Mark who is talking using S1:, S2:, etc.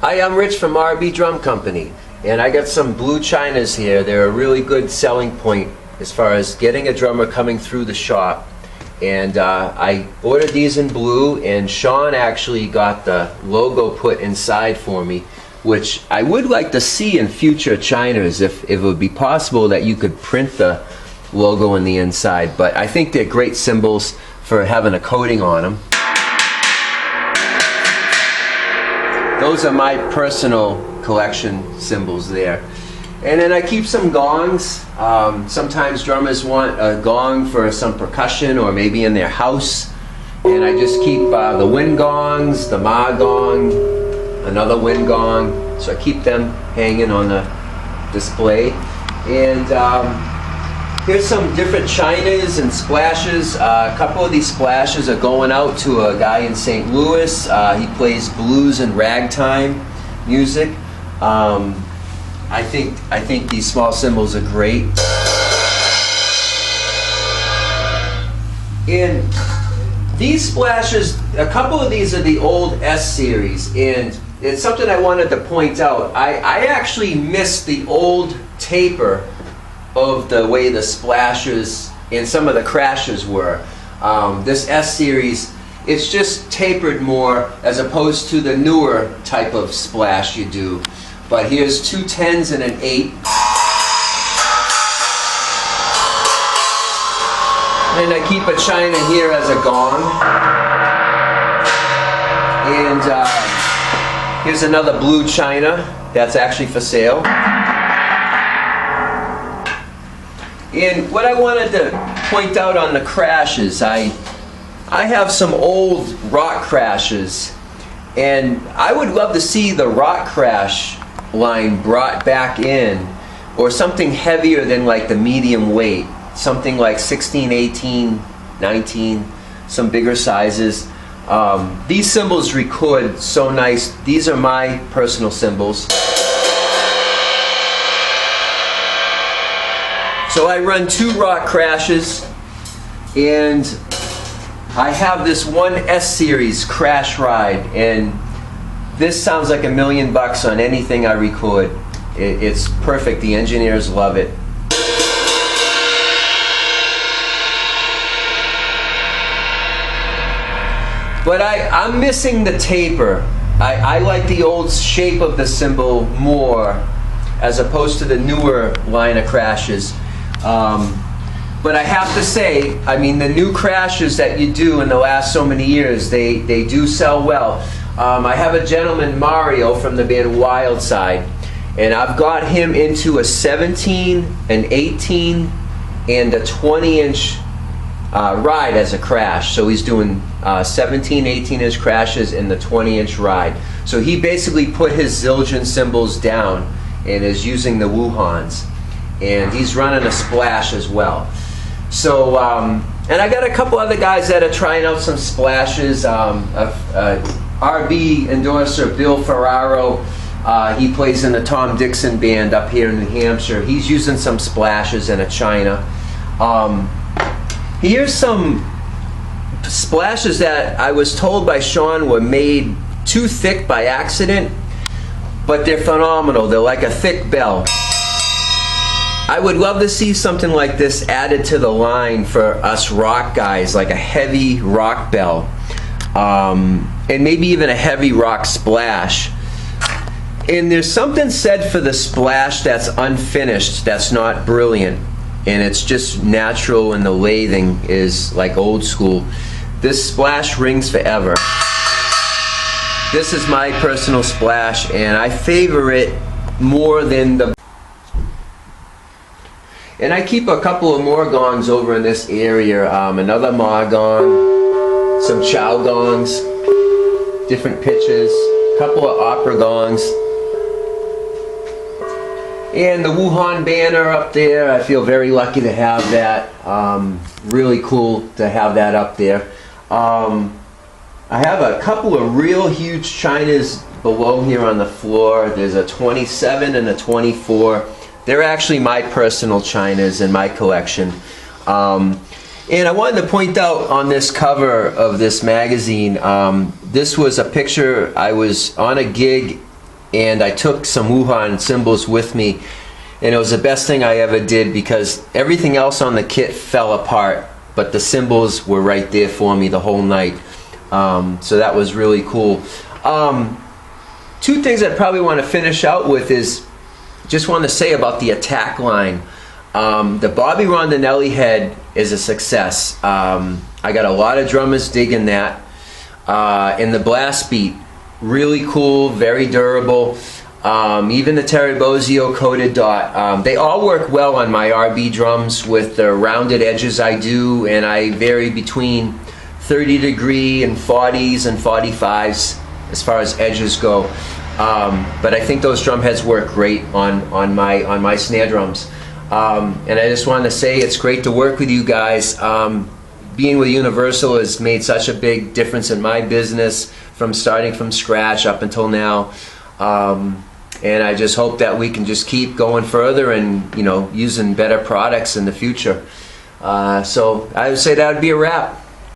S1: Hi, I'm Rich from RB Drum Company, and I got some blue chinas here. They're a really good selling point as far as getting a drummer coming through the shop. And I ordered these in blue, and Sean actually got the logo put inside for me, which I would like to see in future chinas if it would be possible that you could print the logo on the inside. But I think they're great cymbals for having a coating on them. Those are my personal collection cymbals there. And then I keep some gongs. Sometimes drummers want a gong for some percussion or maybe in their house. And I just keep the wind gongs, the ma gong, another wind gong. So I keep them hanging on the display. And here's some different chinas and splashes. A couple of these splashes are going out to a guy in St. Louis. He plays blues and ragtime music. I think these small cymbals are great. And these splashes, a couple of these are the old S series, and it's something I wanted to point out. I actually missed the old taper of the way the splashes and some of the crashes were. This S series, it's just tapered more as opposed to the newer type of splash you do. But here's 2 10s and an 8. And I keep a china here as a gong. And here's another blue china that's actually for sale. And what I wanted to point out on the crashes, I have some old rock crashes, and I would love to see the rock crash line brought back in, or something heavier than like the medium weight, something like 16, 18, 19, some bigger sizes. These cymbals record so nice. These are my personal cymbals. So I run 2 rock crashes, and I have this one S series crash ride, and this sounds like $1 million on anything I record. It's perfect. The engineers love it. But I'm missing the taper. I like the old shape of the cymbal more as opposed to the newer line of crashes. But I have to say, I mean, the new crashes that you do in the last so many years, they do sell well. I have a gentleman, Mario, from the band Wildside, and I've got him into a 17, an 18, and a 20-inch ride as a crash. So he's doing 17, 18-inch crashes in the 20-inch ride. So he basically put his Zildjian cymbals down and is using the Wuhans. And he's running a splash as well. So, and I got a couple other guys that are trying out some splashes. RB endorser Bill Ferraro, he plays in the Tom Dixon band up here in New Hampshire. He's using some splashes and a china. Here's some splashes that I was told by Sean were made too thick by accident, but they're phenomenal. They're like a thick bell. I would love to see something like this added to the line for us rock guys, like a heavy rock bell, and maybe even a heavy rock splash. And there's something said for the splash that's unfinished, that's not brilliant, and it's just natural, and the lathing is like old school. This splash rings forever. This is my personal splash, and I favor it more than the... And I keep a couple of more gongs over in this area. Another ma gong, some chow gongs, different pitches, a couple of opera gongs. And the Wuhan banner up there, I feel very lucky to have that. Really cool to have that up there. I have a couple of real huge chinas below here on the floor. There's a 27 and a 24. They're actually my personal chinas in my collection. And I wanted to point out on this cover of this magazine, this was a picture. I was on a gig and I took some Wuhan cymbals with me, and it was the best thing I ever did because everything else on the kit fell apart, but the cymbals were right there for me the whole night. So that was really cool. Two things I probably want to finish out with is just want to say about the attack line. The Bobby Rondinelli head is a success. I got a lot of drummers digging that. And the blast beat, really cool, very durable. Even the Terry Bozzio coated dot, they all work well on my RB drums with the rounded edges I do, and I vary between 30-degree and 40s and 45s as far as edges go. But I think those drum heads work great on my snare drums. And I just wanted to say it's great to work with you guys. Being with Universal has made such a big difference in my business from starting from scratch up until now. And I just hope that we can just keep going further and, you know, using better products in the future. So I would say that would be a wrap.